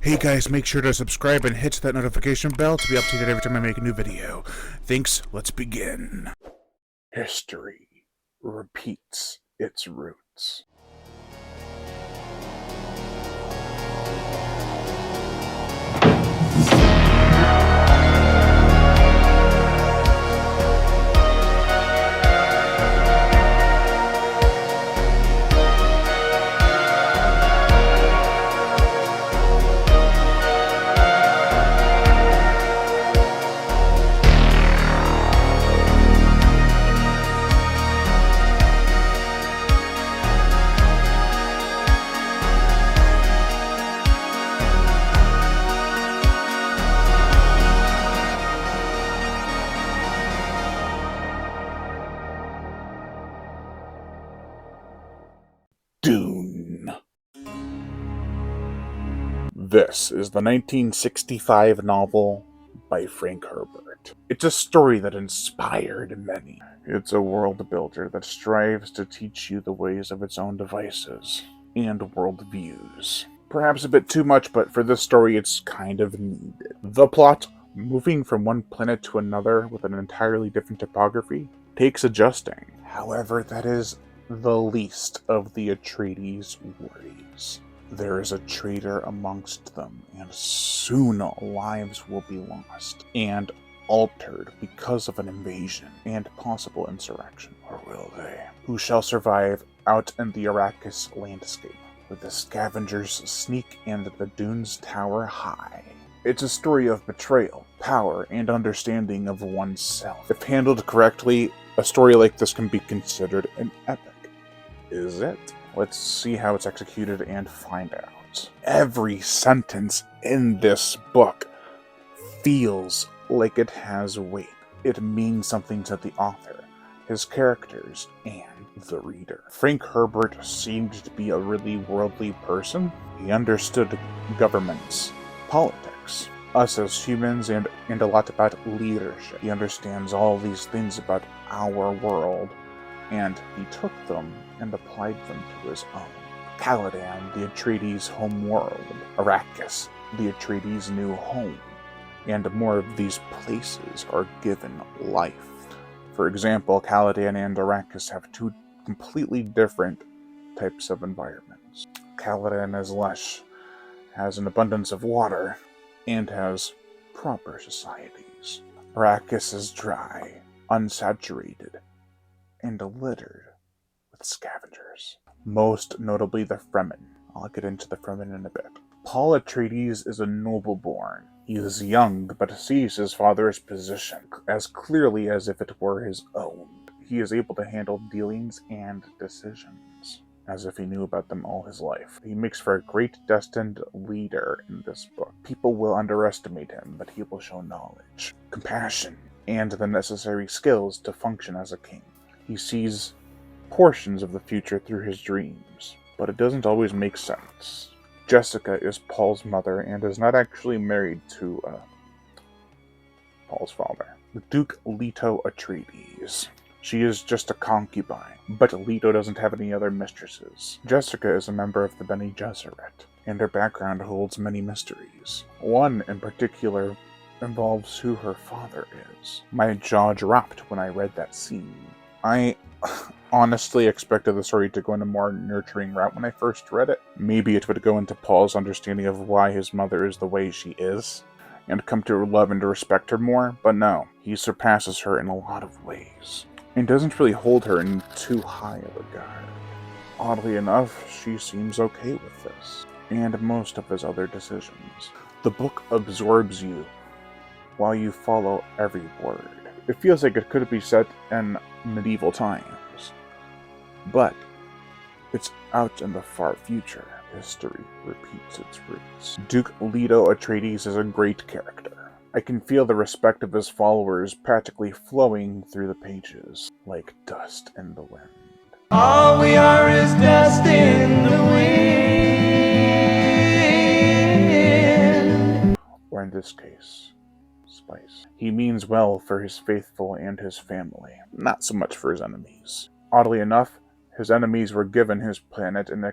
Hey guys, make sure to subscribe and hit that notification bell to be updated every time I make a new video. Thanks, let's begin. History repeats its roots. Dune. This is the 1965 novel by Frank Herbert. It's a story that inspired many. It's a world builder that strives to teach you the ways of its own devices and worldviews. Perhaps a bit too much, but for this story it's kind of needed. The plot, moving from one planet to another with an entirely different topography, takes adjusting. However, that is the least of the Atreides' worries. There is a traitor amongst them, and soon lives will be lost and altered because of an invasion and possible insurrection. Or will they? Who shall survive out in the Arrakis landscape, where the scavengers sneak and the dunes tower high? It's a story of betrayal, power, and understanding of oneself. If handled correctly, a story like this can be considered an epic. Is it? Let's see how it's executed and find out. Every sentence in this book feels like it has weight. It means something to the author, his characters, and the reader. Frank Herbert seemed to be a really worldly person. He understood governments, politics, us as humans, and a lot about leadership. He understands all these things about our world, and he took them and applied them to his own. Caladan, the Atreides' home world. Arrakis, the Atreides' new home. And more of these places are given life. For example, Caladan and Arrakis have two completely different types of environments. Caladan is lush, has an abundance of water, and has proper societies. Arrakis is dry, unsaturated, and littered with scavengers. Most notably the Fremen. I'll get into the Fremen in a bit. Paul Atreides is a noble-born. He is young, but sees his father's position as clearly as if it were his own. He is able to handle dealings and decisions as if he knew about them all his life. He makes for a great destined leader in this book. People will underestimate him, but he will show knowledge, compassion, and the necessary skills to function as a king. He sees portions of the future through his dreams, but it doesn't always make sense. Jessica is Paul's mother and is not actually married to Paul's father, Duke Leto Atreides. She is just a concubine, but Leto doesn't have any other mistresses. Jessica is a member of the Bene Gesserit, and her background holds many mysteries. One in particular involves who her father is. My jaw dropped when I read that scene. I honestly expected the story to go in a more nurturing route when I first read it. Maybe it would go into Paul's understanding of why his mother is the way she is, and come to love and to respect her more, but no, he surpasses her in a lot of ways, and doesn't really hold her in too high of a regard. Oddly enough, she seems okay with this, and most of his other decisions. The book absorbs you while you follow every word. It feels like it could be set in medieval times, but it's out in the far future. History repeats its roots. Duke Leto Atreides is a great character. I can feel the respect of his followers practically flowing through the pages, like dust in the wind. All we are is dust in the wind. Or in this case, spice. He means well for his faithful and his family, not so much for his enemies. Oddly enough, his enemies were given his planet in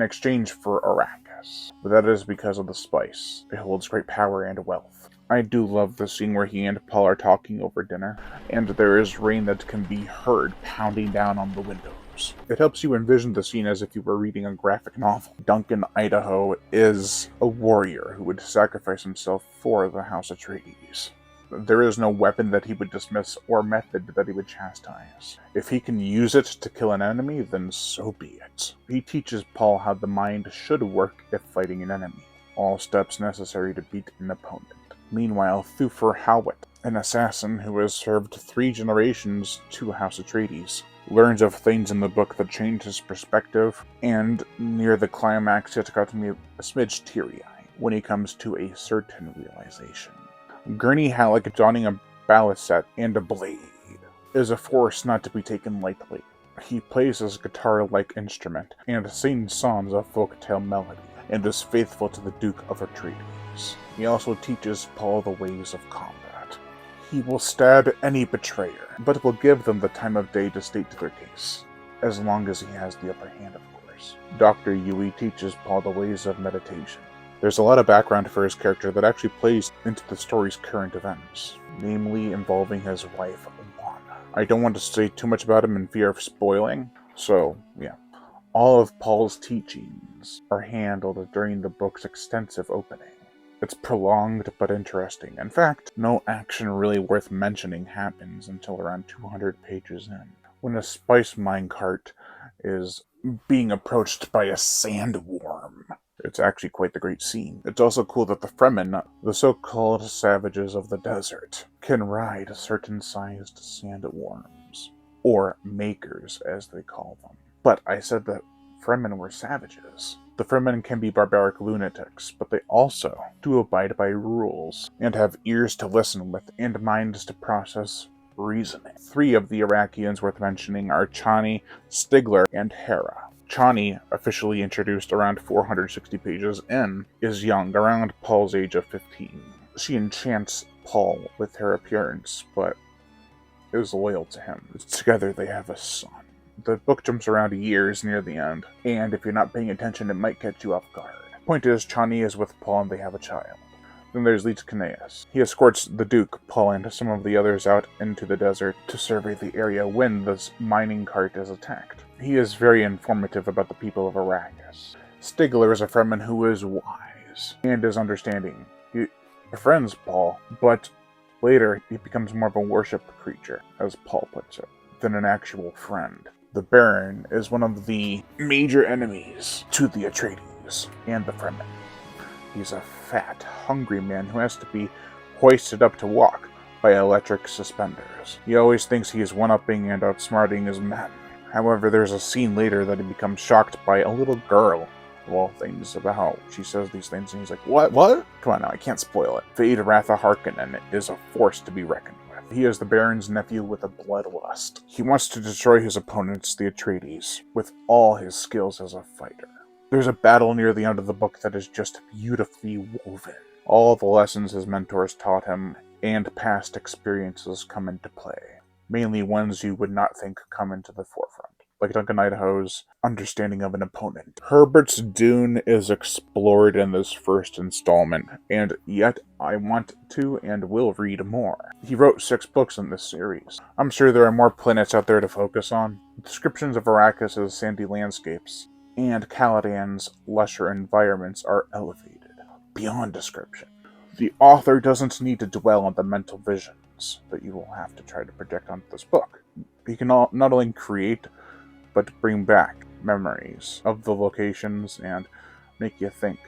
exchange for Arrakis. Arrakis, but that is because of the spice. It holds great power and wealth. I do love the scene where he and Paul are talking over dinner, and there is rain that can be heard pounding down on the windows. It helps you envision the scene as if you were reading a graphic novel. Duncan Idaho is a warrior who would sacrifice himself for the House Atreides. There is no weapon that he would dismiss or method that he would chastise. If he can use it to kill an enemy, then so be it. He teaches Paul how the mind should work if fighting an enemy. All steps necessary to beat an opponent. Meanwhile, Thufir Hawat, an assassin who has served 3 generations to House Atreides, learns of things in the book that change his perspective, and near the climax it got me a smidge teary-eyed when he comes to a certain realization. Gurney Halleck, donning a balisette and a blade, is a force not to be taken lightly. He plays his guitar-like instrument and sings songs of folktale melody, and is faithful to the Duke of Atreides. He also teaches Paul the ways of combat. He will stab any betrayer, but will give them the time of day to state their case, as long as he has the upper hand, of course. Dr. Yui teaches Paul the ways of meditation. There's a lot of background for his character that actually plays into the story's current events, namely involving his wife, Lana. I don't want to say too much about him in fear of spoiling, so yeah. All of Paul's teachings are handled during the book's extensive opening. It's prolonged but interesting. In fact, no action really worth mentioning happens until around 200 pages in, when a spice minecart is being approached by a sandworm. It's actually quite the great scene. It's also cool that the Fremen, the so-called savages of the desert, can ride certain sized sandworms, or makers as they call them. But I said that Fremen were savages. The Fremen can be barbaric lunatics, but they also do abide by rules, and have ears to listen with, and minds to process reasoning. 3 of the Iraqians worth mentioning are Chani, Stigler, and Hera. Chani, officially introduced around 460 pages in, is young, around Paul's age of 15. She enchants Paul with her appearance, but is loyal to him. Together they have a son. The book jumps around years near the end, and if you're not paying attention, it might catch you off guard. Point is, Chani is with Paul and they have a child. Then there's Leech Caneus. He escorts the Duke, Paul, and some of the others out into the desert to survey the area when this mining cart is attacked. He is very informative about the people of Arrakis. Stigler is a Fremen who is wise and is understanding. He befriends Paul, but later he becomes more of a worship creature, as Paul puts it, than an actual friend. The Baron is one of the major enemies to the Atreides and the Fremen. He's a fat, hungry man who has to be hoisted up to walk by electric suspenders. He always thinks he is one-upping and outsmarting his men. However, there's a scene later that he becomes shocked by a little girl, of all things, about how she says these things, and he's like, What? Come on now, I can't spoil it. Fade Ratha Harkonnen is a force to be reckoned with. He is the Baron's nephew with a bloodlust. He wants to destroy his opponents, the Atreides, with all his skills as a fighter. There's a battle near the end of the book that is just beautifully woven. All the lessons his mentors taught him and past experiences come into play, mainly ones you would not think come into the forefront, like Duncan Idaho's understanding of an opponent. Herbert's Dune is explored in this first installment, and yet I want to and will read more. He wrote 6 books in this series. I'm sure there are more planets out there to focus on. Descriptions of Arrakis' sandy landscapes and Caladan's lesser environments are elevated beyond description. The author doesn't need to dwell on the mental visions that you will have to try to project onto this book. He can not only create, but bring back memories of the locations and make you think,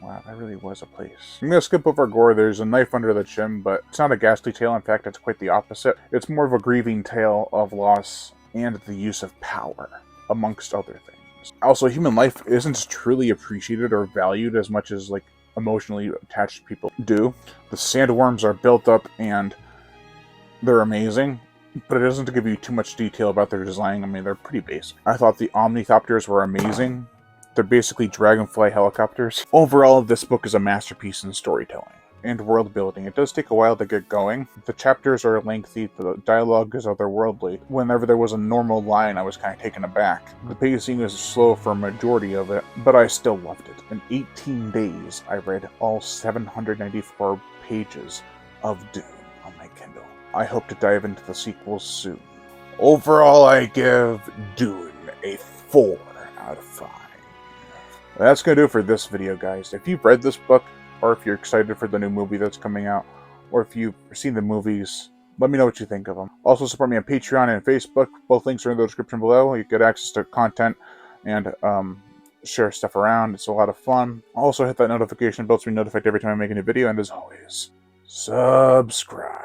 wow, that really was a place. I'm going to skip over gore. There's a knife under the chin, but it's not a ghastly tale. In fact, it's quite the opposite. It's more of a grieving tale of loss and the use of power, amongst other things. Also, human life isn't truly appreciated or valued as much as, emotionally attached people do. The sandworms are built up and they're amazing, but it doesn't give you too much detail about their design. I mean, they're pretty basic. I thought the Omnithopters were amazing. They're basically dragonfly helicopters. Overall, this book is a masterpiece in storytelling. and world building. It does take a while to get going. The chapters are lengthy, the dialogue is otherworldly. Whenever there was a normal line, I was kind of taken aback. The pacing was slow for a majority of it, but I still loved it. In 18 days, I read all 794 pages of Dune on my Kindle. I hope to dive into the sequels soon. Overall, I give Dune a 4 out of 5. That's going to do it for this video, guys. If you've read this book, or if you're excited for the new movie that's coming out, or if you've seen the movies, let me know what you think of them. Also, support me on Patreon and Facebook. Both links are in the description below. You get access to content and share stuff around. It's a lot of fun. Also, hit that notification bell to be notified every time I make a new video. And as always, subscribe.